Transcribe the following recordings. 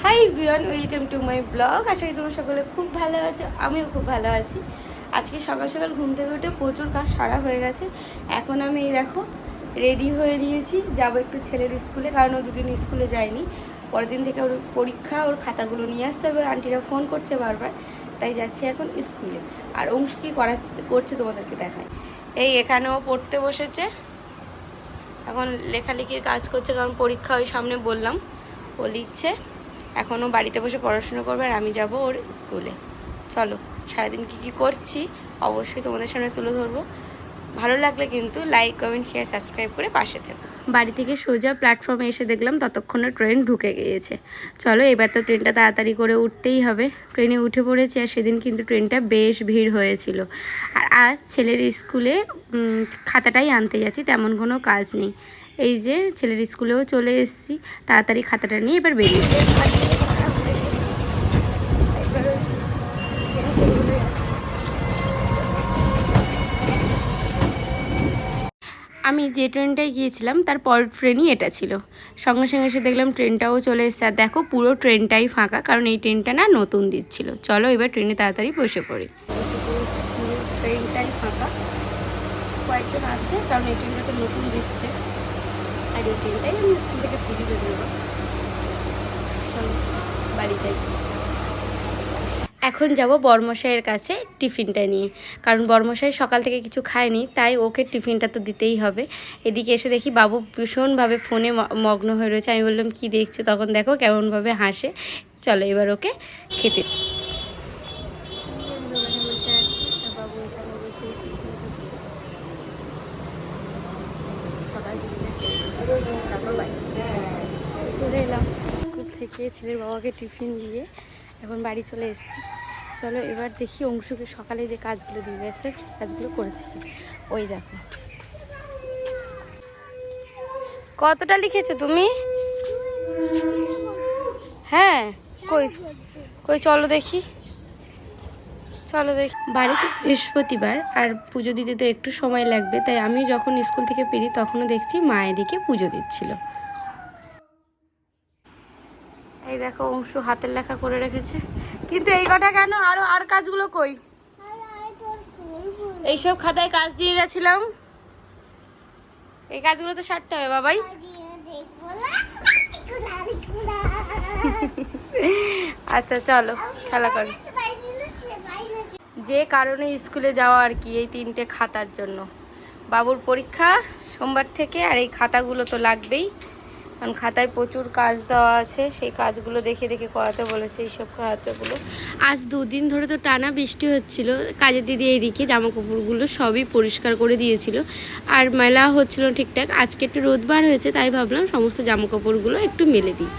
High everyone, welcome to my blog. আশা করি তোমরা সকলে খুব ভালো আছো, আমিও খুব ভালো আছি। আজকে সকাল সকাল ঘুম থেকে উঠে প্রচুর কাজ সারা হয়ে গেছে। এখন আমি এই দেখো রেডি হয়ে নিয়েছি, যাবো একটু ছেলের স্কুলে, কারণ ও দুদিন স্কুলে যায়নি। পরের দিন থেকে ওর পরীক্ষা, ওর খাতাগুলো নিয়ে আসতে হবে। আন্টিরা ফোন করছে বারবার, তাই যাচ্ছি এখন স্কুলে। আর অংশ কী করছে তোমাদেরকে দেখায়। এই এখানেও পড়তে বসেছে, এখন লেখালেখির কাজ করছে, কারণ পরীক্ষা ওই সামনে বললাম। ও লিখছে, এখনও বাড়িতে বসে পড়াশুনো করবে, আর আমি যাব ওর স্কুলে। চলো সারাদিন কী করছি অবশ্যই তোমাদের সামনে তুলে ধরবো। ভালো লাগলে কিন্তু লাইক, কমেন্ট, শেয়ার, সাবস্ক্রাইব করে পাশে থেকো। বাড়ি থেকে সোজা প্ল্যাটফর্মে এসে দেখলাম ততক্ষণে ট্রেন ঢুকে গিয়েছে। চলো এবার তো ট্রেনটা তাড়াতাড়ি করে উঠতেই হবে। ট্রেনে উঠে পড়েছি, আর সেদিন কিন্তু ট্রেনটা বেশ ভিড় হয়েছিল। আর আজ ছেলের স্কুলে খাতাটাই আনতে যাচ্ছি, তেমন কোনো কাজ নেই। এই যে ছেলের স্কুলেও চলে এসেছি, তাড়াতাড়ি খাতাটা নিয়ে এবার বেরিয়ে আমি যে ট্রেনটায় গিয়েছিলাম তার পরের ট্রেনই এটা ছিল। সঙ্গে সঙ্গে এসে দেখলাম ট্রেনটাও চলে এসেছে। আর দেখো পুরো ট্রেনটাই ফাঁকা, কারণ এই ট্রেনটা না নতুন দিচ্ছিল। চলো এবার ট্রেনে তাড়াতাড়ি বসে পড়ি। বসে পড়েছে, পুরো ট্রেনটাই ফাঁকা। কয়েকজন আছে, কারণ এই ট্রেনটা তো নতুন দিচ্ছে। আর এই ট্রেনটাই আমি স্কুল থেকে ফিরে বেরোবো। চলো বাড়ি যাই। এখন যাব বড়মশাইয়ের কাছে টিফিনটা নিয়ে, কারণ বড়মশাই সকাল থেকে কিছু খায়নি, তাই ওকে টিফিনটা তো দিতেই হবে। এদিকে এসে দেখি বাবু ভীষণভাবে ফোনে মগ্ন হয়ে রয়েছে। আমি বললাম কি দেখছে, তখন দেখো কেমনভাবে হাসে। চলো এবার ওকে খেতে। চলে এলাম স্কুল থেকে, ছেলের বাবাকে টিফিন দিয়ে এখন বাড়ি চলে এসেছি। চলো এবার দেখি অংশুকে সকালে যে কাজগুলো দিয়ে গেছে কাজগুলো করেছে। ওই দেখো কতটা লিখেছো তুমি? হ্যাঁ, কই কই চলো দেখি, চলো দেখি। বাড়িতে বৃহস্পতিবার, আর পুজো দিতে তো একটু সময় লাগবে, তাই আমি যখন স্কুল থেকে ফিরি তখনও দেখছি মা এদিকে পুজো দিচ্ছিল। এই দেখো অংশু হাতের লেখা করে রেখেছে, কিন্তু এই কটা কেন? আর কাজগুলো কই? এইসব খাতায় কাজ দিয়ে গেছিলাম, এই কাজগুলো তো সারতে হবে বাবাই। আচ্ছা চলো খেলা করো। যে কারণে স্কুলে যাওয়া আর কি, এই 3টে খাতার জন্য। বাবুর পরীক্ষা সোমবার থেকে, আর এই খাতাগুলো তো লাগবেই, কারণ খাতায় প্রচুর কাজ দেওয়া আছে। সেই কাজগুলো দেখে দেখে করাতে বলেছে এইসব খাতাগুলো। আজ 2 দিন ধরে তো টানা বৃষ্টি হচ্ছিল। কাজের দিদি এইদিকে জামা কাপড়গুলো সবই পরিষ্কার করে দিয়েছিল, আর মেলা হচ্ছিল ঠিকঠাক। আজকে একটু রোদ বার হয়েছে, তাই ভাবলাম সমস্ত জামা কাপড়গুলো একটু মেলে দিই।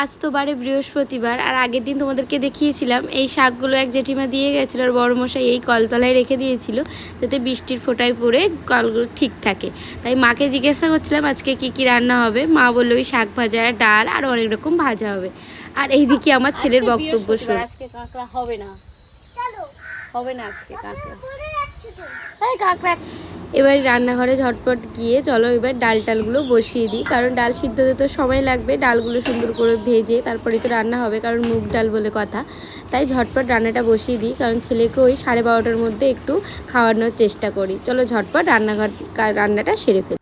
আজ তো বারে বৃহস্পতিবার, আর আগের দিন তোমাদেরকে দেখিয়েছিলাম এই শাকগুলো এক জেঠিমা দিয়ে গেছিলো, আর বড়মশাই এই কলতলায় রেখে দিয়েছিল যাতে বৃষ্টির ফোঁটায় পড়ে কলগুলো ঠিক থাকে। তাই মাকে জিজ্ঞাসা করছিলাম আজকে কি কি রান্না হবে। মা বললো ওই শাক ভাজা, ডাল, আর অনেক রকম ভাজা হবে। আর এইদিকে আমার ছেলের বক্তব্য শুনে, আজকে কাঁকড়া হবে না, হবে না আজকে কাঁকড়া। হ্যাঁ কাঁকড়া। এবার রান্নাঘরে ঝটপট গিয়ে চলো এবার ডালগুলো বসিয়ে দিই, কারণ ডাল সিদ্ধ হতে তো সময় লাগবে। ডালগুলো সুন্দর করে ভেজে তারপরে তো রান্না হবে, কারণ মুগ ডাল বলে কথা। তাই ঝটপট রান্নাটা বসিয়ে দিই, কারণ ছেলেকে ওই 12:30টার মধ্যে একটু খাওয়ানোর চেষ্টা করি। চলো ঝটপট রান্নাটা সেরে ফেলি।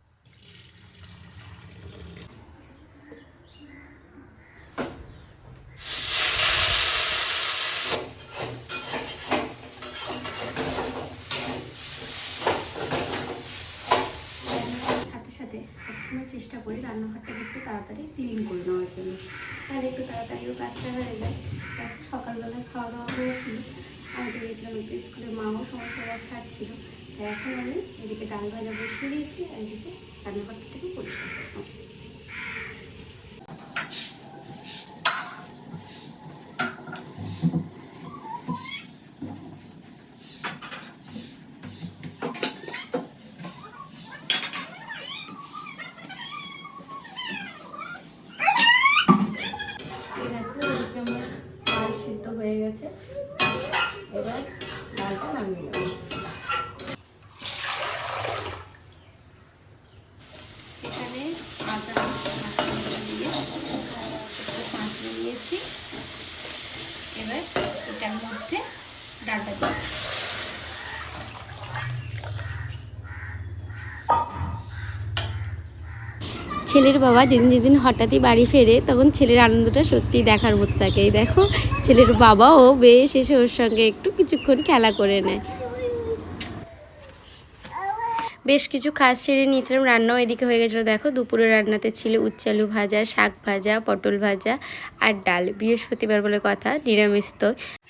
সাথে সবসময় চেষ্টা করি রান্নাঘরটাকে একটু তাড়াতাড়ি ক্লিন করে নেওয়ার জন্য, তাহলে একটু তাড়াতাড়িও কাজটা হয়ে যায়। সকালবেলায় খাওয়া দাওয়া হয়েছিল, আমি তো গেছিলাম একটু স্কুলে, মাও সমস্ত কাজ সারছিল। এখন আমি এদিকে ডাল ভাজা বসিয়ে দিয়েছি, আর এদিকে রান্নাঘরটাকে পরিষ্কার করবো। হয়ে গেছে, এবার ডালটা দিই। ছেলের বাবা যেদিন যেদিন হঠাৎই বাড়ি ফেরে তখন ছেলের আনন্দটা সত্যিই দেখার মতো থাকে। এই দেখো ছেলের বাবাও বেশ এসে ওর সঙ্গে একটু কিছুক্ষণ খেলা করে নেয়। বেশ কিছু কাজ সেরে নিয়েছিলাম, রান্নাও এদিকে হয়ে গেছিলো। দেখো দুপুরে রান্নাতে ছিল উচ্ছে আলু ভাজা, শাক ভাজা, পটল ভাজা আর ডাল। বৃহস্পতিবার বলে কথা, নিরামিষ তো।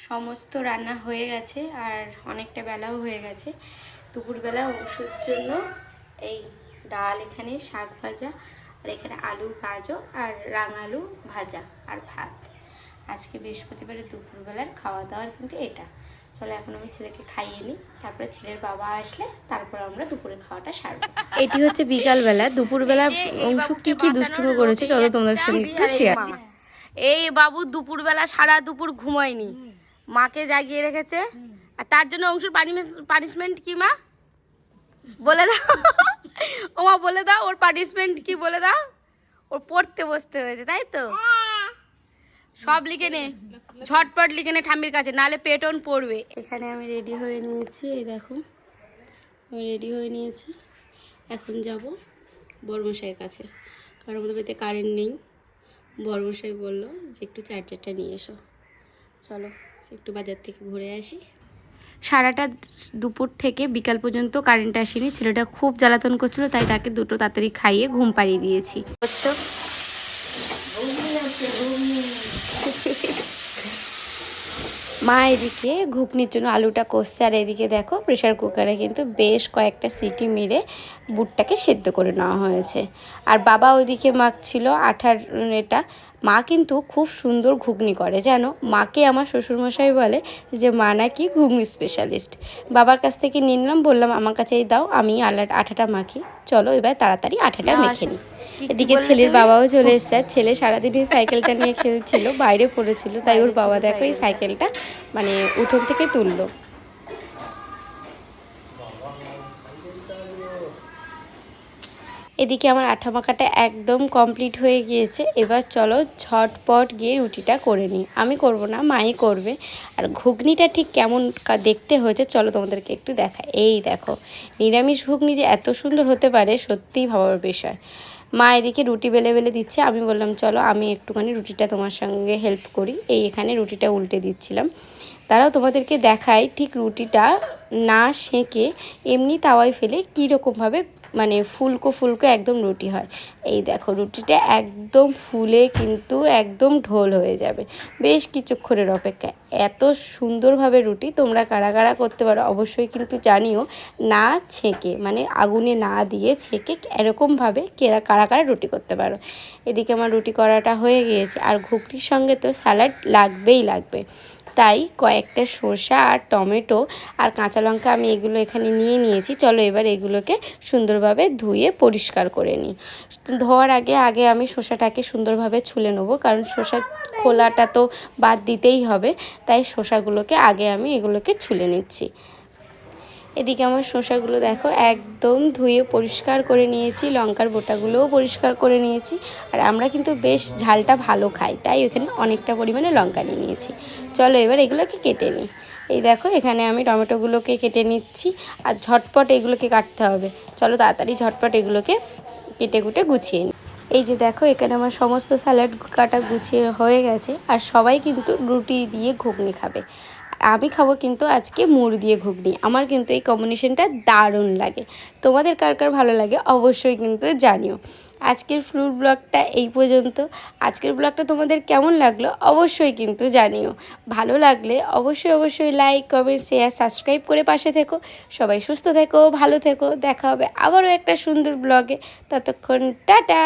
সমস্ত রান্না হয়ে গেছে আর অনেকটা বেলাও হয়ে গেছে। দুপুরবেলা অংশুর জন্য এই ডাল, এখানে শাক ভাজা আর এখানে আলু গাজর আর রাঙালু ভাজা আর ভাত। আজকে বৃহস্পতিবারের দুপুরবেলার খাওয়া দাওয়ার কিন্তু এটা। চলো এখন আমি ছেলেকে খাইয়ে নিই, তারপরে ছেলের বাবা আসলে তারপর আমরা দুপুরে খাওয়াটা সারবো। এটি হচ্ছে বিকালবেলা। দুপুরবেলা অংশু কি কি দুষ্টুমি করেছে চলো তোমাদের সঙ্গে একটু শেয়ার। এই বাবু দুপুরবেলা সারা দুপুর ঘুমায়নি, মাকে জাগিয়ে রেখেছে। আর তার জন্য অংশুর পানিশমেন্ট কি মা বলে দাও? ও মা বলে দাও ওর পানিশমেন্ট কি বলে দাও? ওর পড়তে বসতে হয়েছে, তাই তো? সব লিখে নে, ঝটপট লিখে নে ঠাম্মির কাছে, নাহলে পেটন পড়বে। এখানে আমি রেডি হয়ে নিয়েছি, এই দেখো আমি রেডি হয়ে নিয়েছি। এখন যাব বড়মশাইয়ের কাছে, কারণ আমাদের বাড়িতে কারেন্ট নেই। বড়মশাই বললো যে একটু চার্জারটা নিয়ে এসো। চলো একটু বাজার থেকে ঘুরে আসি। সারাটা দুপুর থেকে বিকাল পর্যন্ত কারেন্ট আসেনি। ছেলেটা খুব জ্বালাতন করছিল, তাই তাকে দুটো তাড়াতাড়ি খাইয়ে ঘুম পাড়িয়ে দিয়েছি। মা এদিকে ঘুগনির জন্য আলুটা কষছে, আর এদিকে দেখো প্রেশার কুকারে কিন্তু বেশ কয়েকটা সিটি মেরে বুটটাকে সেদ্ধ করে নেওয়া হয়েছে। আর বাবা ওইদিকে মাখছিল আঠার এটা। মা কিন্তু খুব সুন্দর ঘুগনি করে জানো। মাকে আমার শ্বশুরমশাই বলে যে মা নাকি ঘুগনি স্পেশালিস্ট। বাবার কাছ থেকে নিয়ে নিলাম, বললাম আমার কাছেই দাও, আমি আঠাটা মাখি। চলো এবার তাড়াতাড়ি আঠাটা মেখে নিই। এদিকে ছেলের বাবাও চলে এসছে। আর ছেলে সারাদিন সাইকেলটা নিয়ে খেলছিল, বাইরে পড়েছিল, তাই ওর বাবা দেখো এই সাইকেলটা মানে উঠোন থেকে তুললো। এদিকে আমার আঠা মাখাটা একদম কমপ্লিট হয়ে গিয়েছে। এবার চলো ঝটপট গিয়ে রুটিটা করে নিই। আমি করব না, মাই করবে। আর ঘুগনিটা ঠিক কেমন দেখতে হয়েছে চলো তোমাদেরকে একটু দেখাই। এই দেখো নিরামিষ ঘুগনি যে এত সুন্দর হতে পারে সত্যিই ভাবার বিষয়। মা এদিকে রুটি বেলে বেলে দিচ্ছে, আমি বললাম চলো আমি একটুখানি রুটিটা তোমার সঙ্গে হেল্প করি। এই এখানে রুটিটা উল্টে দিচ্ছিলাম। তারাও তোমাদেরকে দেখাই ঠিক রুটিটা না সেঁকে এমনি তাওয়ায় ফেলে কীরকমভাবে মানে ফুলকো ফুলকো একদম রুটি হয়। এই দেখো রুটিটা একদম ফুলে কিন্তু একদম ঢোল হয়ে যাবে বেশ কিছুক্ষণের অপেক্ষায়। এত সুন্দরভাবে রুটি তোমরা কারা কারা করতে পারো অবশ্যই কিন্তু জানিও। না ছেঁকে মানে আগুনে না দিয়ে ছেঁকে এরকমভাবে কারা কারা রুটি করতে পারো। এদিকে আমার রুটি করাটা হয়ে গিয়েছে। আর ঘুগনির সঙ্গে তো স্যালাড লাগবেই লাগবে, তাই কয়েকটা শসা আর টমেটো আর কাঁচা লঙ্কা আমি এগুলো এখানে নিয়ে নিয়েছি। চলো এবার এগুলোকে সুন্দরভাবে ধুয়ে পরিষ্কার করে নিই। ধোয়ার আগে আমি শসাটাকে সুন্দরভাবে ছুলে নেবো, কারণ শসা খোলাটা তো বাদ দিতেই হবে, তাই শসাগুলোকে আগে আমি এগুলোকে ছুলে নিচ্ছি। এদিকে আমার শসাগুলো দেখো একদম ধুয়ে পরিষ্কার করে নিয়েছি, লঙ্কার বোটাগুলোও পরিষ্কার করে নিয়েছি। আর আমরা কিন্তু বেশ ঝালটা ভালো খাই, তাই এখানে অনেকটা পরিমাণে লঙ্কা নিয়ে নিয়েছি। চলো এবার এগুলোকে কেটে নিই। এই দেখো এখানে আমি টমেটোগুলোকে কেটে নিচ্ছি, আর ঝটপট এগুলোকে কাটতে হবে। চলো তাড়াতাড়ি ঝটপট এগুলোকে কেটে কুটে গুছিয়ে নিই। এই যে দেখো এখানে আমার সমস্ত স্যালাড কাটা গুছিয়ে হয়ে গেছে। আর সবাই কিন্তু রুটি দিয়ে ঘুগনি খাবে, আমি খাবো কিন্তু আজকে মুড় দিয়ে ঘুগনি। আমার কিন্তু এই কম্বিনেশনটা দারুণ লাগে। তোমাদের কার কার ভালো লাগে অবশ্যই কিন্তু জানিও। আজকের ফুড ব্লগটা এই পর্যন্ত। আজকের ব্লগটা তোমাদের কেমন লাগলো অবশ্যই কিন্তু জানিও। ভালো লাগলে অবশ্যই লাইক কমেন্ট শেয়ার সাবস্ক্রাইব করে পাশে থেকো। সবাই সুস্থ থেকো, ভালো থেকো। দেখা হবে আবারও একটা সুন্দর ব্লগে। ততক্ষণ টাটা।